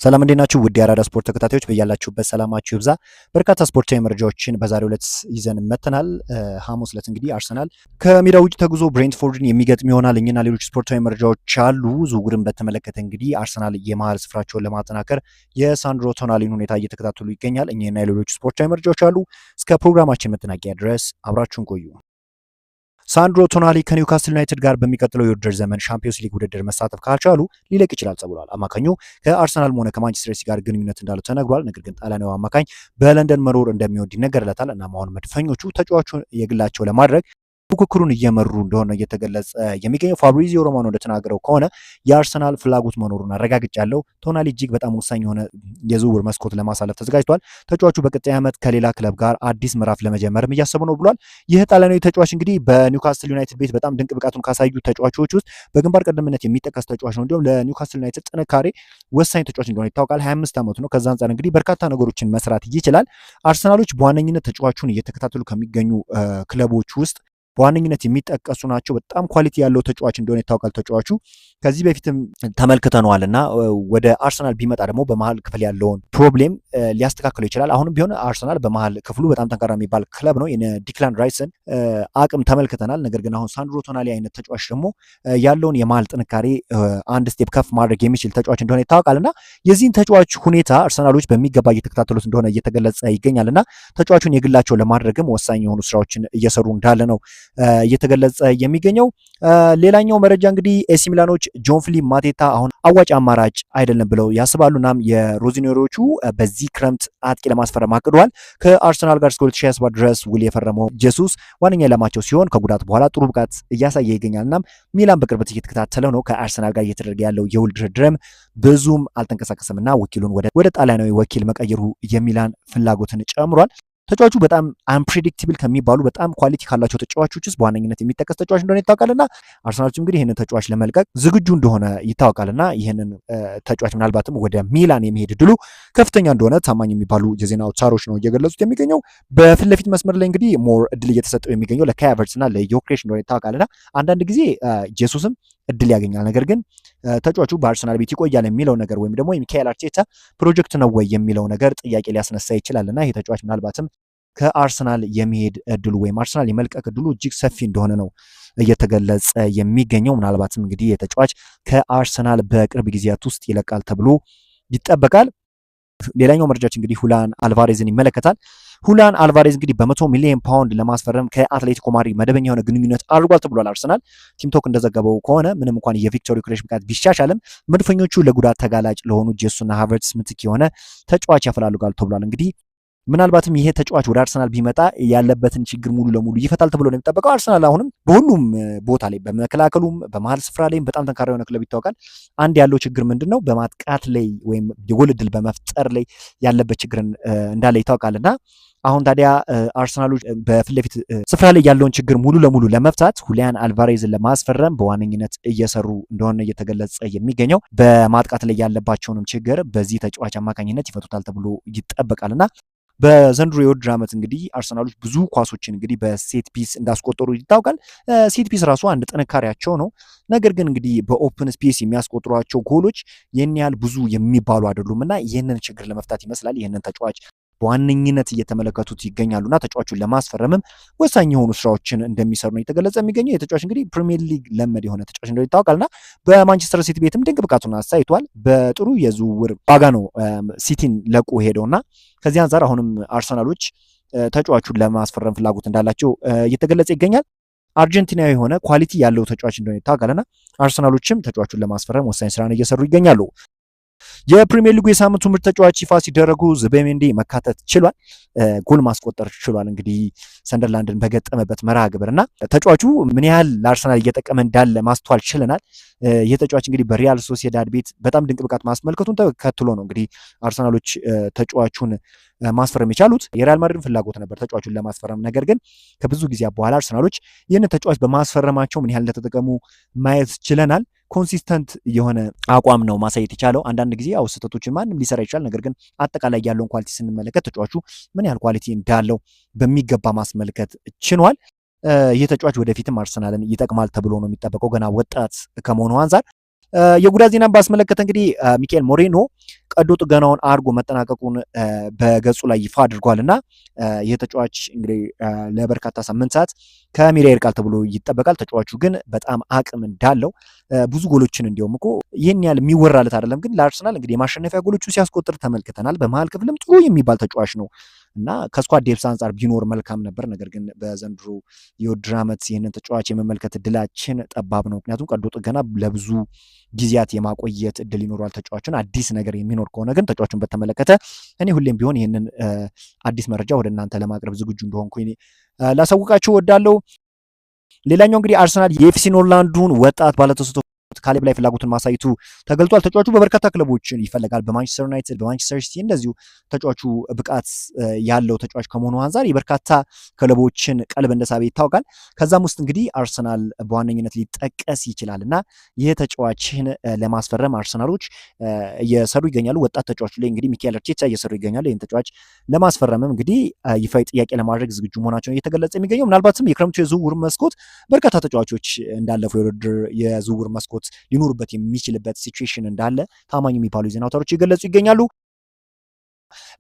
ሰላም እንዴት ናችሁ? ውድ የአራዳ ስፖርት ተከታታዮች በያላችሁበት ሰላማችሁ ይብዛ። በርካታ ስፖርታዊ መረጃዎችን በዛሬው ዕለት ይዘን መጥተናል። ሐሙስ ዕለት እንግዲህ አርሰናል ከሜዳ ውጭ ተጉዞ ብሬንትፎርድን የሚገጥም ይሆናል። እኚህና ሌሎች ስፖርታዊ መረጃዎች አሉ። ዝውውርን በተመለከተ እንግዲህ አርሰናል የመሀል ስፍራቸውን ለማጠናከር የሳንድሮ ቶናሊን ሁኔታ እየተከታተሉ ይገኛል። እኚህና ሌሎች ስፖርታዊ መረጃዎች አሉ። እስከ ፕሮግራማችን መጠናቂያ ድረስ አብራችሁን ቆዩ። ሳንድሮ ቶናሊ ከኒውካስል ዩናይትድ ጋር በሚቀጥለው የውድድር ዘመን ሻምፒዮንስ ሊግ ውድድር መሳተፍ ካልቻሉ ሊለቅ ይችላል ተብሏል። አማካኙ ከአርሰናል ሆነ ከማንቸስተር ሲቲ ጋር ግንኙነት እንዳለው ተነግሯል። ነገር ግን ጣሊያናዊ አማካኝ በለንደን መኖር እንደሚወድ ይነገርለታል እና አሁን መድፈኞቹ ተጫዋቹን የግላቸው ለማድረግ ፉክክሩን እየመሩ እንደሆነ እየተገለጸ የሚገኘው ፋብሪዚዮ ሮማኖ እንደተናገረው ከሆነ የአርሰናል ፍላጎት መኖሩን አረጋግጫለሁ። ቶናሊ እጅግ በጣም ወሳኝ የሆነ የዝውውር መስኮት ለማሳለፍ ተዘጋጅቷል። ተጫዋቹ በቀጣይ ዓመት ከሌላ ክለብ ጋር አዲስ ምዕራፍ ለመጀመርም እያሰቡ ነው ብሏል። ይህ ጣሊያናዊ ተጫዋች እንግዲህ በኒውካስል ዩናይትድ ቤት በጣም ድንቅ ብቃቱን ካሳዩ ተጫዋቾች ውስጥ በግንባር ቀደምትነት የሚጠቀስ ተጫዋች ነው። እንዲሁም ለኒውካስል ዩናይትድ ጥንካሬ ወሳኝ ተጫዋች እንደሆነ ይታወቃል። 25 ዓመቱ ነው። ከዛ አንጻር እንግዲህ በርካታ ነገሮችን መስራት ይችላል። አርሰናሎች በዋነኝነት ተጫዋቹን እየተከታተሉ ከሚገኙ ክለቦች ውስጥ በዋነኝነት የሚጠቀሱ ናቸው። በጣም ኳሊቲ ያለው ተጫዋች እንደሆነ ይታወቃል። ተጫዋቹ ከዚህ በፊትም ተመልክተነዋልና ወደ አርሰናል ቢመጣ ደግሞ በመሀል ክፍል ያለውን ፕሮብሌም ሊያስተካክለው ይችላል። አሁንም ቢሆን አርሰናል በመሀል ክፍሉ በጣም ጠንካራ የሚባል ክለብ ነው። ዲክላን ራይስን አቅም ተመልክተናል። ነገር ግን አሁን ሳንድሮ ቶናሊ አይነት ተጫዋች ደግሞ ያለውን የመሀል ጥንካሬ አንድ ስቴፕ ከፍ ማድረግ የሚችል ተጫዋች እንደሆነ ይታወቃልና የዚህን ተጫዋች ሁኔታ አርሰናሎች በሚገባ እየተከታተሉት እንደሆነ እየተገለጸ ይገኛልና ተጫዋቹን የግላቸው ለማድረግም ወሳኝ የሆኑ ስራዎችን እየሰሩ እንዳለ ነው እየተገለጸ የሚገኘው። ሌላኛው መረጃ እንግዲህ ኤሲ ሚላኖች ጆን ፊሊፕ ማቴታ አሁን አዋጭ አማራጭ አይደለም ብለው ያስባሉ። እናም የሮዚኔሮቹ በዚህ ክረምት አጥቂ ለማስፈረም አቅደዋል። ከአርሰናል ጋር እስከ 2027 ድረስ ውል የፈረመው ጄሱስ ዋነኛ ዓላማቸው ሲሆን ከጉዳት በኋላ ጥሩ ብቃት እያሳየ ይገኛል። እናም ሚላን በቅርበት እየተከታተለው ነው። ከአርሰናል ጋር እየተደረገ ያለው የውል ድርድርም ብዙም አልተንቀሳቀሰም እና ወኪሉን ወደ ጣሊያናዊ ወኪል መቀየሩ የሚላን ፍላጎትን ጨምሯል። ተጫዋቹ በጣም አንፕሬዲክቲብል ከሚባሉ በጣም ኳሊቲ ካላቸው ተጫዋቾች ውስጥ በዋነኝነት የሚጠቀስ ተጫዋች እንደሆነ ይታወቃልና አርሰናሎች እንግዲህ ይህንን ተጫዋች ለመልቀቅ ዝግጁ እንደሆነ ይታወቃልና ይህንን ተጫዋች ምናልባትም ወደ ሚላን የሚሄድ ድሉ ከፍተኛ እንደሆነ ታማኝ የሚባሉ የዜና አውታሮች ነው እየገለጹት የሚገኘው። በፊት ለፊት መስመር ላይ እንግዲህ ሞር እድል እየተሰጠው የሚገኘው ለካይ ሃቨርትዝ እና ለዮክሬሽ እንደሆነ ይታወቃልና አንዳንድ ጊዜ ጄሱስም እድል ያገኛል። ነገር ግን ተጫዋቹ በአርሰናል ቤት ይቆያል የሚለው ነገር ወይም ደግሞ የሚካኤል አርቴታ ፕሮጀክት ነው ወይ የሚለው ነገር ጥያቄ ሊያስነሳ ይችላልና ይህ ተጫዋች ምናልባትም ከአርሰናል የሚሄድ እድሉ ወይም አርሰናል የመልቀቅ እድሉ እጅግ ሰፊ እንደሆነ ነው እየተገለጸ የሚገኘው። ምናልባትም እንግዲህ የተጫዋች ከአርሰናል በቅርብ ጊዜያት ውስጥ ይለቃል ተብሎ ይጠበቃል። ሌላኛው መረጃችን እንግዲህ ሁላን አልቫሬዝን ይመለከታል። ሁላን አልቫሬዝ እንግዲህ በ100 ሚሊዮን ፓውንድ ለማስፈረም ከአትሌቲኮ ማድሪድ መደበኛ የሆነ ግንኙነት አድርጓል ተብሏል። አርሰናል ቲምቶክ እንደዘገበው ከሆነ ምንም እንኳን የቪክቶር ዮኬሬሽ ብቃት ቢሻሻልም መድፈኞቹ ለጉዳት ተጋላጭ ለሆኑ ጄሱስና ሃቨርትዝ ምትክ የሆነ ተጫዋች ያፈላልጋሉ ተብሏል። እንግዲህ ምናልባትም ይሄ ተጫዋች ወደ አርሰናል ቢመጣ ያለበትን ችግር ሙሉ ለሙሉ ይፈታል ተብሎ ነው የሚጠበቀው። አርሰናል አሁንም በሁሉም ቦታ ላይ በመከላከሉም በመሀል ስፍራ ላይም በጣም ጠንካራ የሆነ ክለብ ይታወቃል። አንድ ያለው ችግር ምንድን ነው? በማጥቃት ላይ ወይም የጎል ዕድል በመፍጠር ላይ ያለበት ችግር እንዳለ ይታወቃልና አሁን ታዲያ አርሰናሎች በፊት ለፊት ስፍራ ላይ ያለውን ችግር ሙሉ ለሙሉ ለመፍታት ሁሊያን አልቫሬዝን ለማስፈረም በዋነኝነት እየሰሩ እንደሆነ እየተገለጸ የሚገኘው በማጥቃት ላይ ያለባቸውንም ችግር በዚህ ተጫዋች አማካኝነት ይፈቱታል ተብሎ ይጠበቃልና በዘንድሮ የውድድር ዓመት እንግዲህ አርሰናሎች ብዙ ኳሶችን እንግዲህ በሴት ፒስ እንዳስቆጠሩ ይታወቃል። ሴት ፒስ ራሱ አንድ ጥንካሬያቸው ነው። ነገር ግን እንግዲህ በኦፕን ስፔስ የሚያስቆጥሯቸው ጎሎች ይህን ያህል ብዙ የሚባሉ አይደሉም እና ይህንን ችግር ለመፍታት ይመስላል ይህንን ተጫዋች በዋነኝነት እየተመለከቱት ይገኛሉና ተጫዋቹን ለማስፈረምም ወሳኝ የሆኑ ስራዎችን እንደሚሰሩ ነው የተገለጸ የሚገኘው። የተጫዋች እንግዲህ ፕሪሚየር ሊግ ለመድ የሆነ ተጫዋች እንደሆነ ይታወቃልና በማንቸስተር ሲቲ ቤትም ድንቅ ብቃቱን አሳይቷል። በጥሩ የዝውውር ዋጋ ነው ሲቲን ለቆ ሄደውና ከዚህ አንጻር አሁንም አርሰናሎች ተጫዋቹን ለማስፈረም ፍላጎት እንዳላቸው እየተገለጸ ይገኛል። አርጀንቲናዊ የሆነ ኳሊቲ ያለው ተጫዋች እንደሆነ ይታወቃልና አርሰናሎችም ተጫዋቹን ለማስፈረም ወሳኝ ስራን እየሰሩ ይገኛሉ። የፕሪሚየር ሊጉ የሳምንቱ ምርጥ ተጫዋች ይፋ ሲደረጉ ዙቤሜንዲ መካተት ችሏል። ጎል ማስቆጠር ችሏል። እንግዲህ ሰንደርላንድን በገጠመበት መርሃ ግብርና ተጫዋቹ ምን ያህል ለአርሰናል እየጠቀመ እንዳለ ማስተዋል ችለናል። ይህ ተጫዋች እንግዲህ በሪያል ሶሲዳድ ቤት በጣም ድንቅ ብቃት ማስመልከቱን ተከትሎ ነው እንግዲህ አርሰናሎች ተጫዋቹን ማስፈረም የቻሉት። የሪያል ማድሪድ ፍላጎት ነበር ተጫዋቹን ለማስፈረም። ነገር ግን ከብዙ ጊዜ በኋላ አርሰናሎች ይህንን ተጫዋች በማስፈረማቸው ምን ያህል እንደተጠቀሙ ማየት ችለናል። ኮንሲስተንት የሆነ አቋም ነው ማሳየት የቻለው። አንዳንድ ጊዜ ያው ስህተቶችን ማንም ሊሰራ ይችላል። ነገር ግን አጠቃላይ ያለውን ኳሊቲ ስንመለከት ተጫዋቹ ምን ያህል ኳሊቲ እንዳለው በሚገባ ማስመልከት ችሏል። ይህ ተጫዋች ወደፊትም አርሰናልን ይጠቅማል ተብሎ ነው የሚጠበቀው ገና ወጣት ከመሆኑ አንፃር። የጉዳት ዜናን ባስመለከተ እንግዲህ ሚካኤል ሞሬኖ ቀዶ ጥገናውን አድርጎ መጠናቀቁን በገጹ ላይ ይፋ አድርጓል እና ይህ ተጫዋች እንግዲህ ለበርካታ ሳምንታት ከሜዳ ይርቃል ተብሎ ይጠበቃል። ተጫዋቹ ግን በጣም አቅም እንዳለው ብዙ ጎሎችን እንዲሁም እኮ ይህን ያህል የሚወራለት አይደለም፣ ግን ለአርሰናል እንግዲህ የማሸነፊያ ጎሎችን ሲያስቆጥር ተመልክተናል። በመሀል ክፍልም ጥሩ የሚባል ተጫዋች ነው እና ከስኳድ ዴፕስ አንጻር ቢኖር መልካም ነበር። ነገር ግን በዘንድሮ የውድድር ዓመት ይህንን ተጫዋች የመመልከት እድላችን ጠባብ ነው። ምክንያቱም ቀዶ ጥገና ለብዙ ጊዜያት የማቆየት እድል ይኖረዋል። ተጫዋቹን አዲስ ነገር የሚኖር ከሆነ ግን ተጫዋቹን በተመለከተ እኔ ሁሌም ቢሆን ይህንን አዲስ መረጃ ወደ እናንተ ለማቅረብ ዝግጁ እንደሆንኩ ላሳውቃችሁ እወዳለሁ። ሌላኛው እንግዲህ አርሰናል የኤፍሲ ኖርላንዱን ወጣት ባለተሰጥኦ ካሌብ ላይ ፍላጎትን ማሳየቱ ተገልጧል። ተጫዋቹ በበርካታ ክለቦችን ይፈለጋል። በማንቸስተር ዩናይትድ፣ በማንቸስተር ሲቲ እንደዚሁ ተጫዋቹ ብቃት ያለው ተጫዋች ከመሆኑ አንጻር የበርካታ ክለቦችን ቀልብ እንደሳበ ይታወቃል። ከዛም ውስጥ እንግዲህ አርሰናል በዋነኝነት ሊጠቀስ ይችላል እና ይህ ተጫዋችን ለማስፈረም አርሰናሎች እየሰሩ ይገኛሉ። ወጣት ተጫዋቹ ላይ እንግዲህ ሚካኤል አርቴታ እየሰሩ ይገኛሉ። ይህን ተጫዋች ለማስፈረምም እንግዲህ ይፋዊ ጥያቄ ለማድረግ ዝግጁ መሆናቸውን እየተገለጸ የሚገኘው ምናልባትም የክረምቱ የዝውውር መስኮት በርካታ ተጫዋቾች እንዳለፈው የውድድር የዝውውር መስኮት ሊኖሩበት የሚችልበት ሲቹዌሽን እንዳለ ታማኝ የሚባሉ የዜና አውታሮች እየገለጹ ይገኛሉ።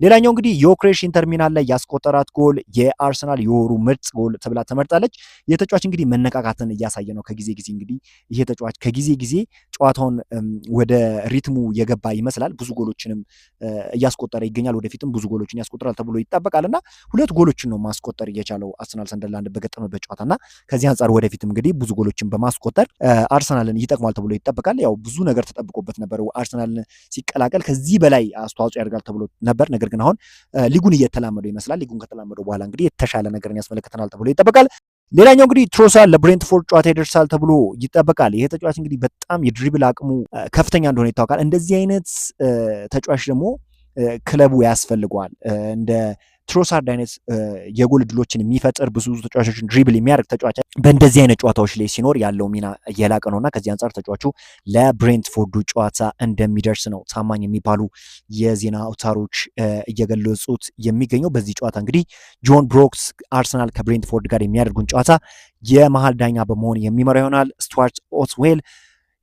ሌላኛው እንግዲህ ዮክሬሽ ኢንተር ሚላን ላይ ያስቆጠራት ጎል የአርሰናል የወሩ ምርጥ ጎል ተብላ ተመርጣለች። የተጫዋች እንግዲህ መነቃቃትን እያሳየ ነው። ከጊዜ ጊዜ እንግዲህ ይሄ ተጫዋች ከጊዜ ጊዜ ጨዋታውን ወደ ሪትሙ የገባ ይመስላል። ብዙ ጎሎችንም እያስቆጠረ ይገኛል። ወደፊትም ብዙ ጎሎችን ያስቆጥራል ተብሎ ይጠበቃልና 2 ጎሎችን ነው ማስቆጠር እየቻለው አርሰናል ሰንደርላንድ በገጠመበት ጨዋታና ከዚህ አንጻር ወደፊትም እንግዲህ ብዙ ጎሎችን በማስቆጠር አርሰናልን ይጠቅማል ተብሎ ይጠበቃል። ያው ብዙ ነገር ተጠብቆበት ነበር። አርሰናልን ሲቀላቀል ከዚህ በላይ አስተዋጽኦ ያደርጋል ተብሎ ነበር። ነገር ግን አሁን ሊጉን እየተላመደው ይመስላል። ሊጉን ከተላመደው በኋላ እንግዲህ የተሻለ ነገርን ያስመለክተናል ተብሎ ይጠበቃል። ሌላኛው እንግዲህ ትሮሳርድ ለብሬንትፎርድ ጨዋታ ይደርሳል ተብሎ ይጠበቃል። ይሄ ተጫዋች እንግዲህ በጣም የድሪብል አቅሙ ከፍተኛ እንደሆነ ይታወቃል። እንደዚህ አይነት ተጫዋች ደግሞ ክለቡ ያስፈልገዋል። እንደ ትሮሳርድ አይነት የጎል እድሎችን የሚፈጥር ብዙ ተጫዋቾችን ድሪብል የሚያደርግ ተጫዋች በእንደዚህ አይነት ጨዋታዎች ላይ ሲኖር ያለው ሚና የላቀ ነውና ከዚህ አንጻር ተጫዋቹ ለብሬንትፎርዱ ጨዋታ እንደሚደርስ ነው ታማኝ የሚባሉ የዜና አውታሮች እየገለጹት የሚገኘው። በዚህ ጨዋታ እንግዲህ ጆን ብሮክስ አርሰናል ከብሬንትፎርድ ጋር የሚያደርጉን ጨዋታ የመሀል ዳኛ በመሆን የሚመራ ይሆናል። ስቱዋርት ኦትዌል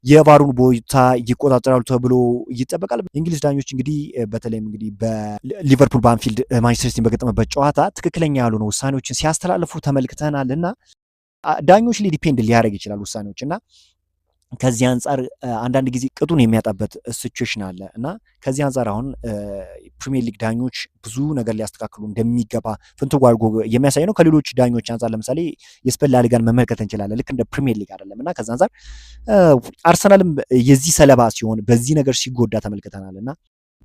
የቫሩን ቦታ ይቆጣጠራሉ ተብሎ ይጠበቃል። የእንግሊዝ ዳኞች እንግዲህ በተለይም እንግዲህ በሊቨርፑል በአንፊልድ ማንቸስተር ሲቲን በገጠመበት ጨዋታ ትክክለኛ ያልሆኑ ውሳኔዎችን ሲያስተላልፉ ተመልክተናል እና ዳኞች ላይ ዲፔንድ ሊያደርግ ይችላል ውሳኔዎች እና ከዚህ አንጻር አንዳንድ ጊዜ ቅጡን የሚያጣበት ሲቹዌሽን አለ እና ከዚህ አንጻር አሁን ፕሪሚየር ሊግ ዳኞች ብዙ ነገር ሊያስተካክሉ እንደሚገባ ፍንትው አድርጎ የሚያሳይ ነው። ከሌሎች ዳኞች አንጻር ለምሳሌ የስፔን ላሊጋን መመልከት እንችላለን። ልክ እንደ ፕሪሚየር ሊግ አይደለም እና ከዛ አንጻር አርሰናልም የዚህ ሰለባ ሲሆን በዚህ ነገር ሲጎዳ ተመልክተናል እና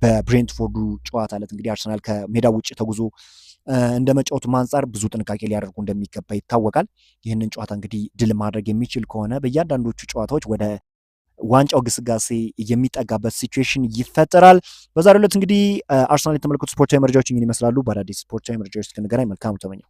በብሬንትፎርዱ ጨዋታ ዕለት እንግዲህ አርሰናል ከሜዳ ውጭ ተጉዞ እንደ መጫወቱ አንጻር ብዙ ጥንቃቄ ሊያደርጉ እንደሚገባ ይታወቃል። ይህንን ጨዋታ እንግዲህ ድል ማድረግ የሚችል ከሆነ በእያንዳንዶቹ ጨዋታዎች ወደ ዋንጫው ግስጋሴ የሚጠጋበት ሲቹዌሽን ይፈጠራል። በዛሬው ዕለት እንግዲህ አርሰናል የተመለከቱ ስፖርታዊ መረጃዎች ይመስላሉ። በአዳዲስ ስፖርታዊ መረጃዎች እስክንገናኝ መልካም ተመኘው።